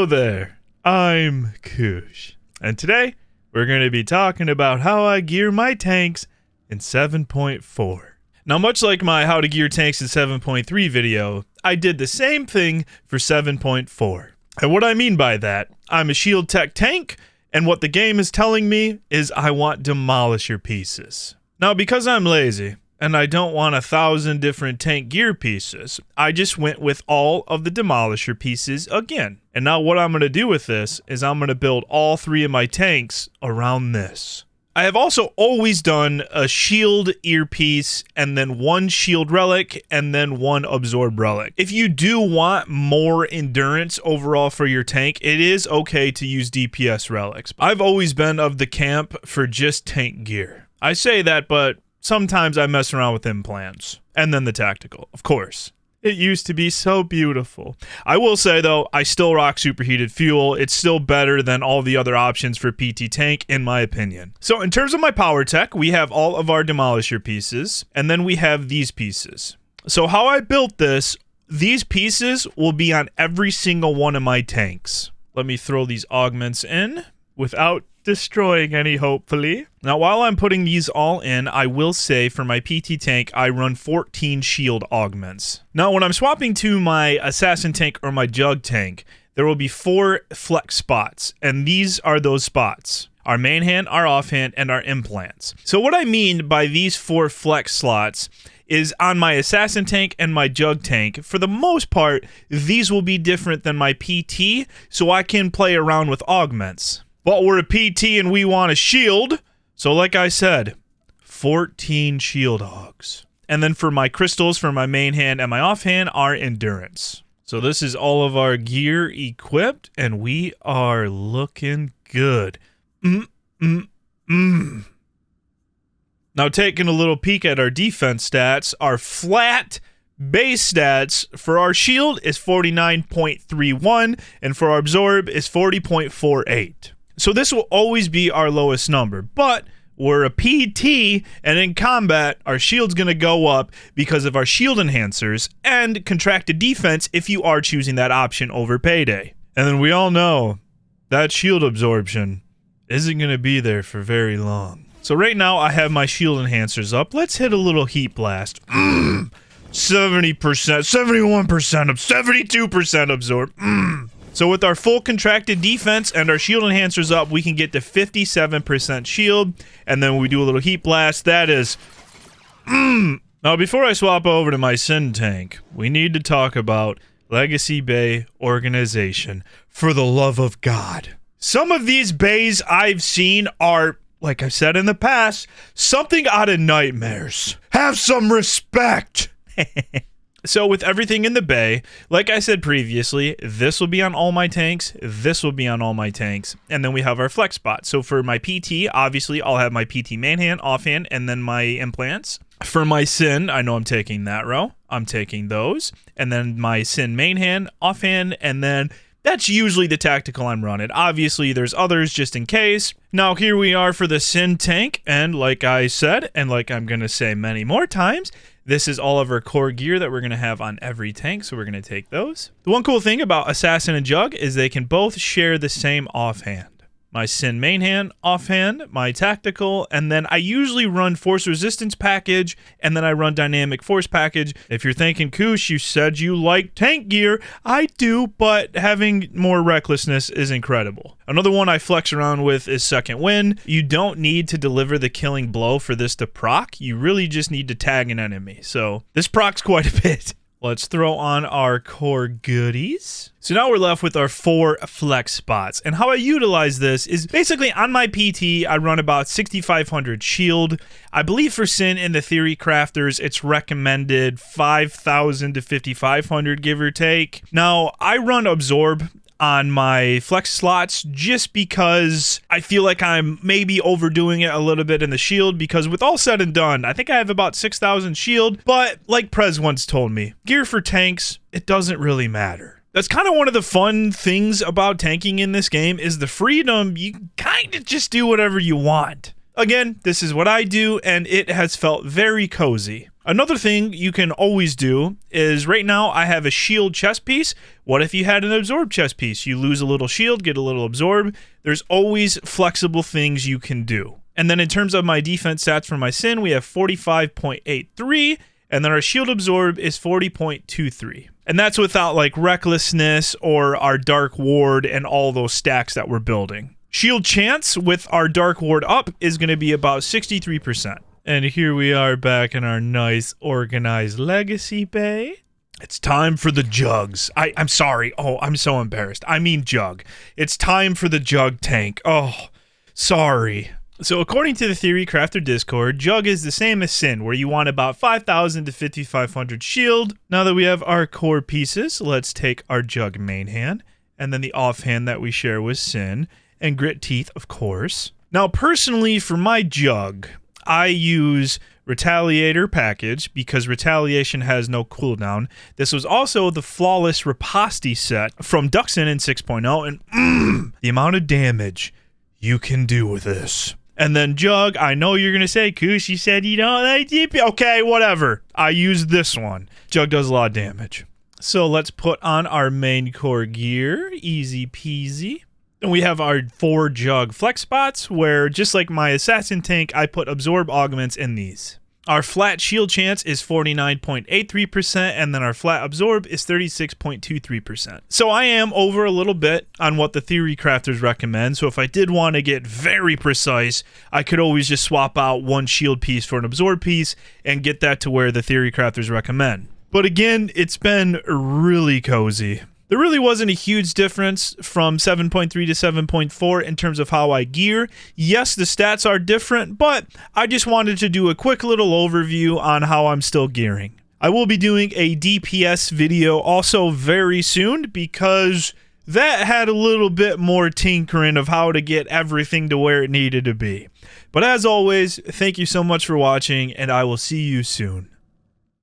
Hello there, I'm Koosh, and today we're going to be talking about how I gear my tanks in 7.4. Now, much like my how to gear tanks in 7.3 video, I did the same thing for 7.4. And what I mean by that, I'm a shield tech tank, and what the game is telling me is I want demolisher pieces. Now, because I'm lazy, and I don't want 1,000 different tank gear pieces, I just went with all of the demolisher pieces again. And now what I'm going to do with this is I'm going to build all 3 of my tanks around this. I have also always done a shield earpiece and then 1 shield relic and then 1 absorb relic. If you do want more endurance overall for your tank, it is okay to use DPS relics. I've always been of the camp for just tank gear. I say that, but sometimes I mess around with implants. And then the tactical, of course. It used to be so beautiful. I will say, though, I still rock superheated fuel. It's still better than all the other options for PT tank, in my opinion. So in terms of my power tech, we have all of our demolisher pieces, and then we have these pieces. So how I built this, these pieces will be on every single one of my tanks. Let me throw these augments in without destroying any, hopefully. Now, while I'm putting these all in, I will say for my PT tank, I run 14 shield augments. Now, when I'm swapping to my assassin tank or my jug tank, there will be 4 flex spots, and these are those spots: our main hand, our offhand, and our implants. So what I mean by these 4 flex slots is on my assassin tank and my jug tank, for the most part, these will be different than my PT, so I can play around with augments. But we're a PT and we want a shield, so like I said, 14 shield hogs. And then for my crystals, for my main hand and my offhand, are endurance. So this is all of our gear equipped, and we are looking good. Now, taking a little peek at our defense stats, our flat base stats for our shield is 49.31, and for our absorb is 40.48. So this will always be our lowest number, but we're a PT, and in combat, our shield's going to go up because of our shield enhancers and contracted defense if you are choosing that option over payday. And then we all know that shield absorption isn't going to be there for very long. So right now, I have my shield enhancers up. Let's hit a little heat blast. 70%, 71%, 72% absorb. So with our full contracted defense and our shield enhancers up, we can get to 57% shield, and then we do a little heat blast. That is... Now, before I swap over to my Sin tank, we need to talk about Legacy Bay organization. For the love of God. Some of these bays I've seen are, like I've said in the past, something out of nightmares. Have some respect! So with everything in the bay, like I said previously, this will be on all my tanks, this will be on all my tanks, and then we have our flex spot. So for my PT, obviously I'll have my PT main hand, offhand, and then my implants. For my Sin, I know I'm taking that row, I'm taking those, and then my Sin main hand, offhand, and then that's usually the tactical I'm running. Obviously, there's others just in case. Now, here we are for the Sin tank, and like I said, and like I'm going to say many more times, this is all of our core gear that we're going to have on every tank, so we're going to take those. The one cool thing about Assassin and Jug is they can both share the same offhand. My Sin main hand, offhand, my tactical, and then I usually run force resistance package, and then I run dynamic force package. If you're thinking, Koosh, you said you like tank gear. I do, but having more recklessness is incredible. Another one I flex around with is Second Wind. You don't need to deliver the killing blow for this to proc. You really just need to tag an enemy. So this procs quite a bit. Let's throw on our core goodies. So now we're left with our 4 flex spots. And how I utilize this is basically on my PT, I run about 6,500 shield. I believe for Sin in the Theory Crafters, it's recommended 5,000 to 5,500, give or take. Now, I run absorb on my flex slots just because I feel like I'm maybe overdoing it a little bit in the shield, because with all said and done, I think I have about 6,000 shield, but like Prez once told me, gear for tanks, it doesn't really matter. That's kind of one of the fun things about tanking in this game is the freedom. You kind of just do whatever you want. Again, this is what I do, and it has felt very cozy. Another thing you can always do is right now I have a shield chest piece. What if you had an absorb chest piece? You lose a little shield, get a little absorb. There's always flexible things you can do. And then in terms of my defense stats for my Sin, we have 45.83, and then our shield absorb is 40.23. And that's without like recklessness or our dark ward and all those stacks that we're building. Shield chance with our dark ward up is going to be about 63%. And here we are back in our nice organized legacy bay. It's time for the jugs. I'm sorry. Oh, I'm so embarrassed. I mean jug. It's time for the jug tank. Oh, sorry. So according to the Theory Crafter Discord, jug is the same as Sin, where you want about 5,000 to 5,500 shield. Now that we have our core pieces, let's take our jug main hand, and then the offhand that we share with Sin, and grit teeth, of course. Now personally, for my jug, I use Retaliator package because Retaliation has no cooldown. This was also the Flawless Riposte set from Duxin in 6.0, and the amount of damage you can do with this. And then Jug, I know you're going to say, Koosh, you said you don't like DP. Okay, whatever. I use this one. Jug does a lot of damage. So let's put on our main core gear. Easy peasy. And we have our 4 jug flex spots where, just like my assassin tank, I put absorb augments in these. Our flat shield chance is 49.83%, and then our flat absorb is 36.23%. So I am over a little bit on what the Theory Crafters recommend, so if I did want to get very precise, I could always just swap out one shield piece for an absorb piece and get that to where the Theory Crafters recommend. But again, it's been really cozy. There really wasn't a huge difference from 7.3 to 7.4 in terms of how I gear. Yes, the stats are different, but I just wanted to do a quick little overview on how I'm still gearing. I will be doing a DPS video also very soon because that had a little bit more tinkering of how to get everything to where it needed to be. But as always, thank you so much for watching, and I will see you soon.